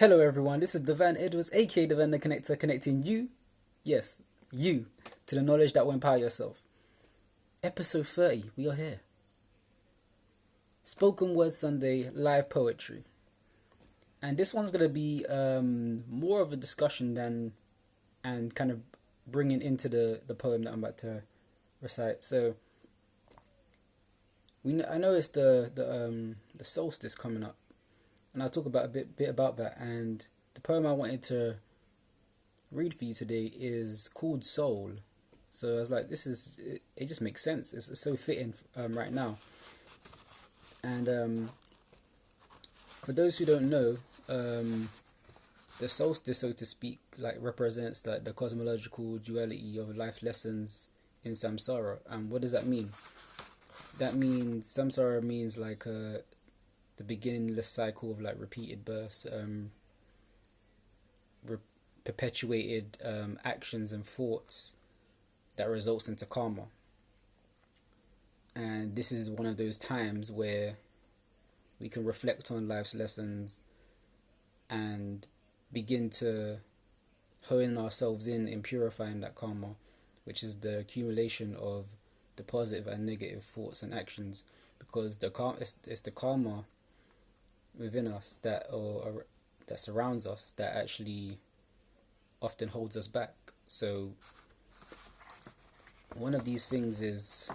Hello everyone, this is Devan Edwards, aka Devanntheconnector, connecting you, yes, you, to the knowledge that will empower yourself. Episode 30, we are here. Spoken Word Sunday, live poetry. And this one's going to be more of a discussion and kind of bringing into the poem that I'm about to recite. So, I know it's the solstice coming up. And I'll talk about a bit about that. And the poem I wanted to read for you today is called Soul. So I was like, it just makes sense. It's so fitting right now. And for those who don't know, the solstice, so to speak, like represents the cosmological duality of life lessons in samsara. And what does that mean? That means samsara means like the beginningless cycle of like repeated births, perpetuated actions and thoughts that results into karma. And this is one of those times where we can reflect on life's lessons and begin to hone ourselves in purifying that karma, which is the accumulation of the positive and negative thoughts and actions, because it's the karma within us that surrounds us that actually often holds us back. So one of these things is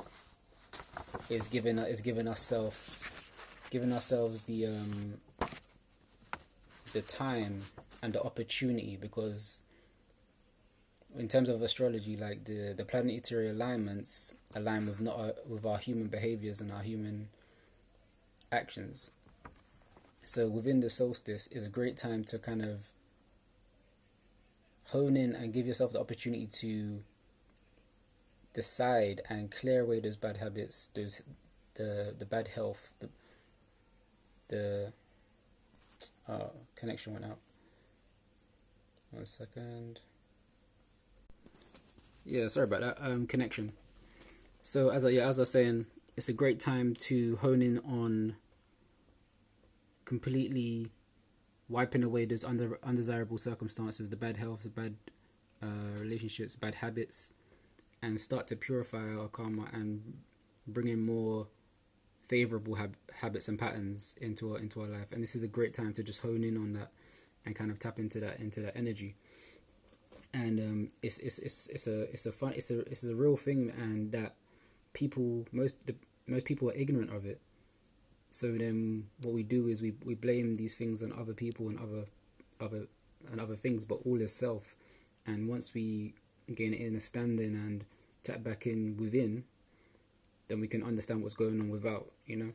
giving ourselves the time and the opportunity, because in terms of astrology, like the planetary alignments align with our human behaviors and our human actions. So within the solstice is a great time to kind of hone in and give yourself the opportunity to decide and clear away those bad habits, the bad health, the connection went out. 1 second. Yeah, sorry about that. Connection. So as I was saying, it's a great time to hone in on completely wiping away those undesirable circumstances, the bad health, the bad relationships, bad habits, and start to purify our karma and bring in more favorable habits and patterns into our life. And this is a great time to just hone in on that and kind of tap into that energy. And it's a real thing, and that most people are ignorant of it. So then what we do is we blame these things on other people and other things, but all is self. And once we gain an understanding and tap back in within, then we can understand what's going on without, And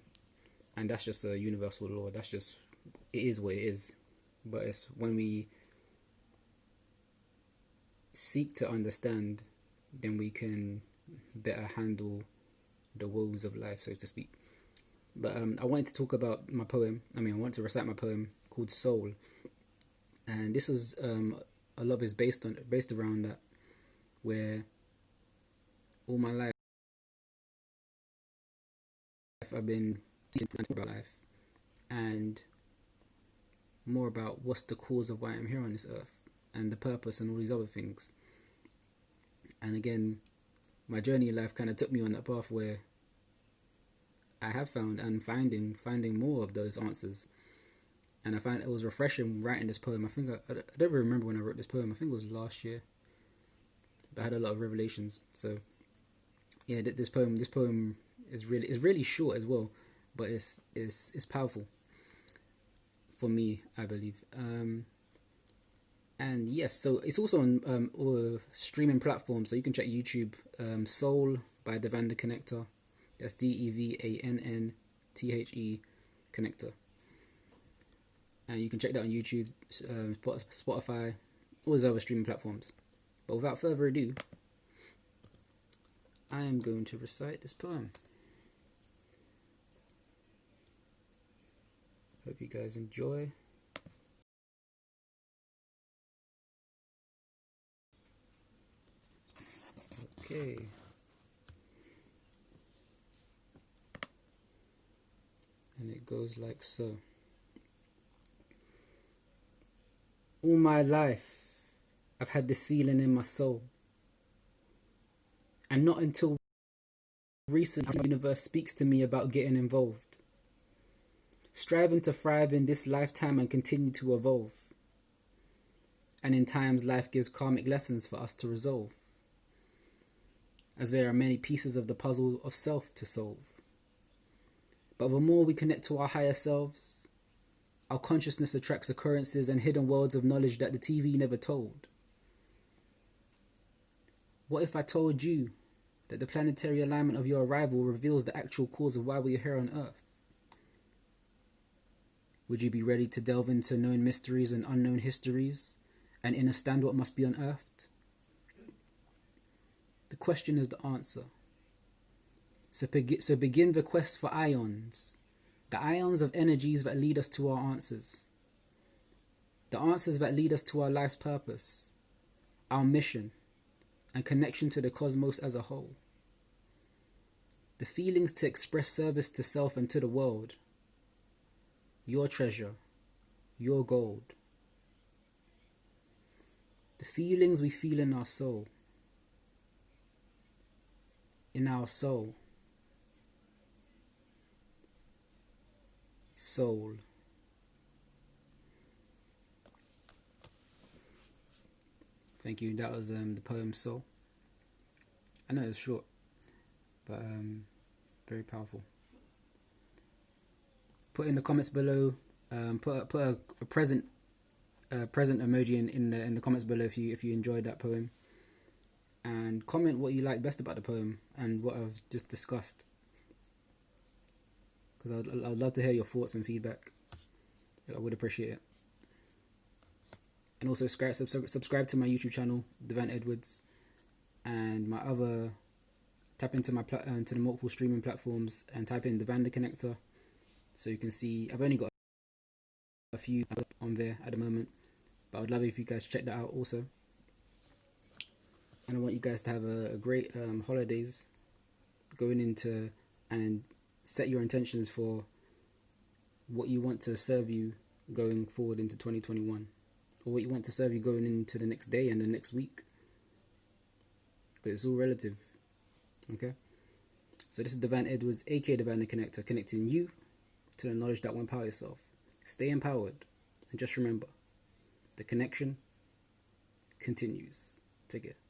that's just a universal law. It is what it is. But it's when we seek to understand, then we can better handle the woes of life, so to speak. But I wanted to talk about my poem. I wanted to recite my poem called Soul. And this is a love is based around that, where all my life I've been thinking about life and more about what's the cause of why I'm here on this earth and the purpose and all these other things. And again, my journey in life kind of took me on that path where I have found and finding more of those answers. And I found it was refreshing writing this poem. I think I don't even remember when I wrote this poem. I think it was last year. But I had a lot of revelations. So yeah, this poem is really short as well, but it's powerful for me, I believe. And yes, so it's also on all streaming platforms. So you can check YouTube, Soul by Devanntheconnector. That's Devannnthe Connector. And you can check that on YouTube, Spotify, all those other streaming platforms. But without further ado, I am going to recite this poem. Hope you guys enjoy. Okay. And it goes like so. All my life, I've had this feeling in my soul. And not until recently, the universe speaks to me about getting involved. Striving to thrive in this lifetime and continue to evolve. And in times, life gives karmic lessons for us to resolve, as there are many pieces of the puzzle of self to solve. But the more we connect to our higher selves, our consciousness attracts occurrences and hidden worlds of knowledge that the TV never told. What if I told you that the planetary alignment of your arrival reveals the actual cause of why we are here on Earth? Would you be ready to delve into known mysteries and unknown histories and understand what must be unearthed? The question is the answer. So begin the quest for ions, the ions of energies that lead us to our answers, the answers that lead us to our life's purpose, our mission, and connection to the cosmos as a whole. The feelings to express service to self and to the world, your treasure, your gold. The feelings we feel in our soul. In our soul. Soul. Thank you. That was the poem Soul. I know it's short, but very powerful. Put in the comments below. Put a present emoji in the comments below if you enjoyed that poem, and comment what you like best about the poem and what I've just discussed, because I'd love to hear your thoughts and feedback. I would appreciate it. And also subscribe to my YouTube channel, Devan Edwards, and my other, tap into my to the multiple streaming platforms and type in Devanntheconnector, so you can see I've only got a few on there at the moment, but I would love it if you guys check that out also. And I want you guys to have a great holidays going into, and set your intentions for what you want to serve you going forward into 2021, or what you want to serve you going into the next day and the next week, because it's all relative. Okay, so this is Devan Edwards, aka Devanntheconnector, connecting you to the knowledge that will empower yourself. Stay empowered, and just remember, the connection continues. Take care.